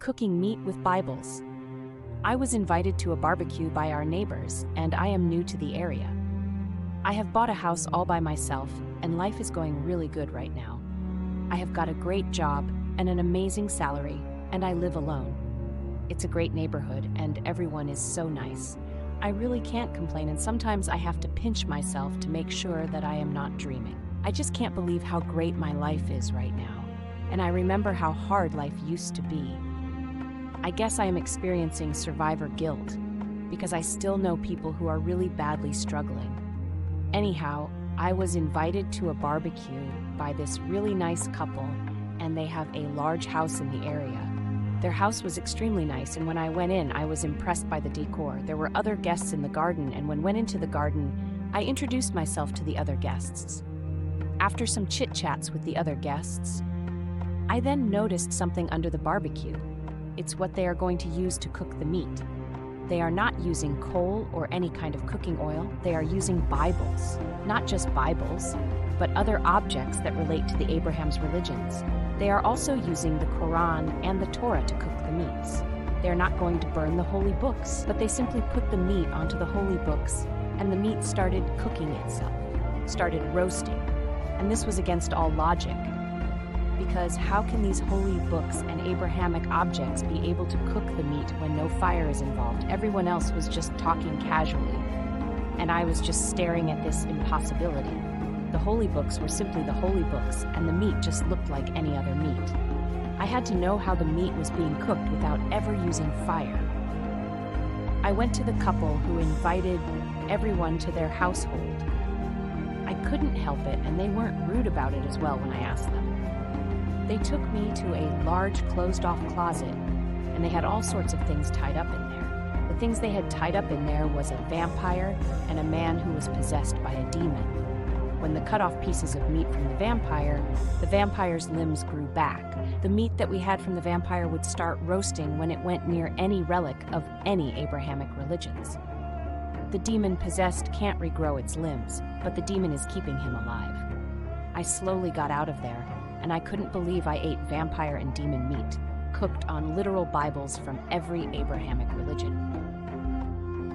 cooking meat with Bibles. I was invited to a barbecue by our neighbors, and I am new to the area. I have bought a house all by myself, and life is going really good right now. I have got a great job and an amazing salary, and I live alone. It's a great neighborhood, and everyone is so nice. I really can't complain, and sometimes I have to pinch myself to make sure that I am not dreaming. I just can't believe how great my life is right now, and I remember how hard life used to be. I guess I am experiencing survivor guilt, because I still know people who are really badly struggling. Anyhow, I was invited to a barbecue by this really nice couple, and they have a large house in the area. Their house was extremely nice, and when I went in, I was impressed by the decor. There were other guests in the garden, and when I went into the garden, I introduced myself to the other guests. After some chit-chats with the other guests, I then noticed something under the barbecue. It's what they are going to use to cook the meat. They are not using coal or any kind of cooking oil. They are using Bibles. Not just Bibles, but other objects that relate to the Abraham's religions. They are also using the Quran and the Torah to cook the meats. They are not going to burn the holy books, but they simply put the meat onto the holy books, and the meat started cooking itself, started roasting. And this was against all logic, because how can these holy books and Abrahamic objects be able to cook the meat when no fire is involved? Everyone else was just talking casually, and I was just staring at this impossibility. The holy books were simply the holy books, and the meat just looked like any other meat. I had to know how the meat was being cooked without ever using fire. I went to the couple who invited everyone to their household. I couldn't help it, and they weren't rude about it as well when I asked them. They took me to a large closed-off closet, and they had all sorts of things tied up in there. The things they had tied up in there was a vampire and a man who was possessed by a demon. When they cut off pieces of meat from the vampire's limbs grew back. The meat that we had from the vampire would start roasting when it went near any relic of any Abrahamic religions. The demon-possessed can't regrow its limbs, but the demon is keeping him alive. I slowly got out of there, and I couldn't believe I ate vampire and demon meat, cooked on literal Bibles from every Abrahamic religion.